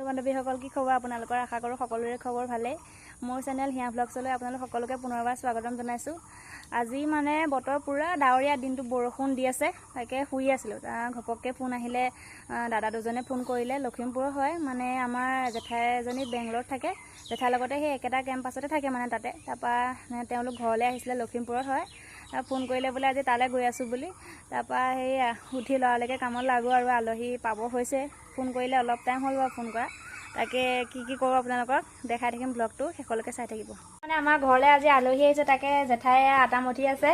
বান্ধৱীসকল কি খবৰ আপোনালোকৰ আশা কৰোঁ সকলোৰে খবৰ ভালেই মোৰ চেনেল হিয়া ভ্লগছলৈ আপোনালোক সকলোকে পুনৰবাৰ স্বাগতম জনাইছোঁ আজি মানে বতৰ পুৰা ডাৱৰীয়া দিনটো বৰষুণ দি আছে তাকে শুই আছিলোঁ ঘপককৈ ফোন আহিলে দাদা দুজনে ফোন কৰিলে লখিমপুৰৰ হয় মানে আমাৰ জেঠাই এজনী বেংগলত থাকে জেঠাৰ লগতে সেই একেটা কেম্পাছতে থাকে মানে তাতে তাৰপৰা তেওঁলোক ঘৰলৈ আহিছিলে লখিমপুৰত হয় ফোন কৰিলে বোলে আজি তালৈ গৈ আছোঁ বুলি তাৰপৰা সেই উঠি লৰালৈকে কামত লাগো আৰু আলহী পাব হৈছে ফোন কৰিলে অলপ টাইম হ'ল বাৰু ফোন কৰা তাকে কি কৰোঁ আপোনালোকক দেখাই থাকিম ব্লগটো শেষলৈকে চাই থাকিব মানে আমাৰ ঘৰলৈ আজি আলহী আহিছে তাকে জেঠাই আটা মঠি আছে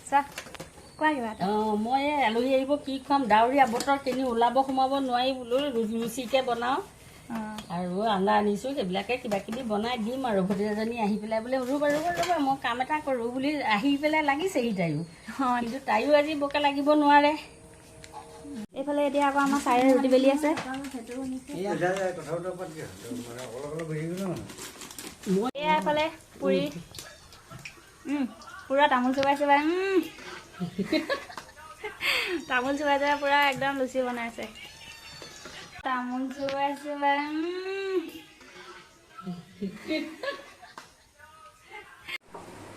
চা কোৱা কিবা মই আলহী আহিব কি খুৱাম ডাৱৰীয়া বতৰ কিনি ওলাব সোমাব নোৱাৰি বোলো ৰুচিকৈ বনাওঁ আৰু আন্দা আনিছোঁ সেইবিলাকে কিবা কিবি বনাই দিম আৰু ভতিজাজনী আহি পেলাই বোলে ৰ'বা মই কাম এটা কৰোঁ বুলি আহি পেলাই লাগিছেহি তাইও কিন্তু তাইও আজি বকে লাগিব নোৱাৰে এইফালে এতিয়া আকৌ আমাৰ চাইৰে ৰুটি বেলি আছে এইফালে পুৰি পুৰা তামোল চুবাইছে তামোল চুবাই চুবাই পুৰা একদম লুচি বনাইছে তামোল চুবাইছে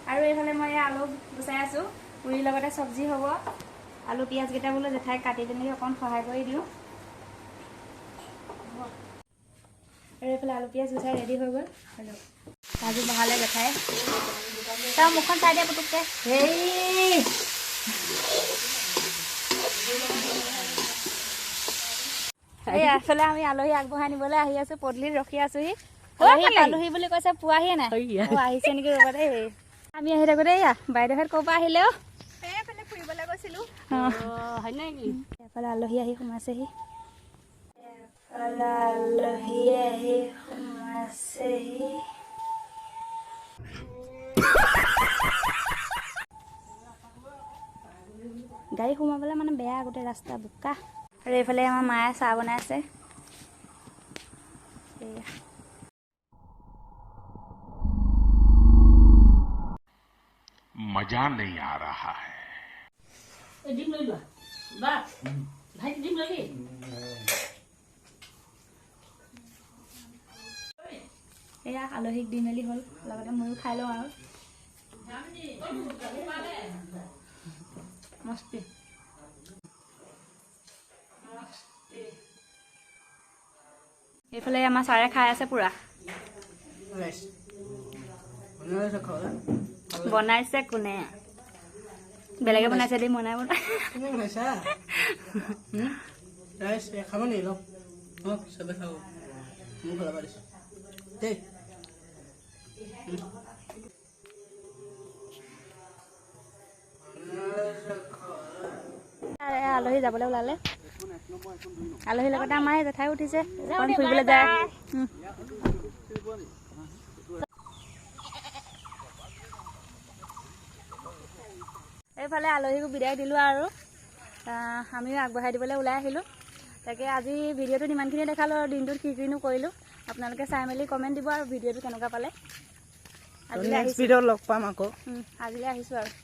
আৰু এইফালে মই আলু গুচাই আছোঁ পুৰিৰ লগতে চব্জি হ'ব আলু পিঁয়াজকেইটা বোলো জেঠাই কাটি পিনি অকণ সহায় কৰি দিওঁ আৰু এইফালে আলু পিঁয়াজ গুচাই ৰেডি হৈ গ'ল ভাজি বহালে জেঠাই তাৰ মুখখন চাই দিয়া পুতুককৈ এইফালে আমি আলহী আগবঢ়াই নিবলৈ আহি আছোঁ পদূলিত ৰখি আছোঁহি আলহী বুলি কৈছে পোৱাহিয়ে নাই আহিছে নেকি ৰ'বা দেই আমি আহি থাকোঁ দেই বাইদেউহঁত ক'ৰ পৰা আহিলে ফুৰিবলৈ গৈছিলোঁ হয় নেকি এফালে আলহী আহি সোমাইছেহি আলহী আহি সোমাইছেহি গাড়ী সোমাবলৈ মানে বেয়া গোটেই ৰাস্তা বোকা আৰু এইফালে আমাৰ মায়ে চাহ বনাই আছে मजा नहीं आ रहा है ডিম লৈ লোৱা বা ভাইটি ডিম ল'লি এয়া আলহীক দি মেলি হ'ল লগতে ময়ো খাই লওঁ আৰু মস্তি এইফালে আমাৰ চাৰে খাই আছে পুৰা বনাইছে কোনে বেলেগে বনাইছে দেই মই নাই আলহী যাবলৈ ওলালে আলহীৰ লগতে আমাৰ জেঠাই উঠিছে অকণ ফুৰিবলৈ যায় এইফালে আলহীকো বিদায় দিলোঁ আৰু আমিও আগবঢ়াই দিবলৈ ওলাই আহিলোঁ তাকে আজি ভিডিঅ'টোত ইমানখিনি দেখালোঁ আৰু দিনটোত কি কিনো কৰিলোঁ আপোনালোকে চাই মেলি কমেণ্ট দিব আৰু ভিডিঅ'টো কেনেকুৱা পালে আজিলৈ আহিছোঁ লগ পাম আকৌ আজিলৈ আহিছোঁ আৰু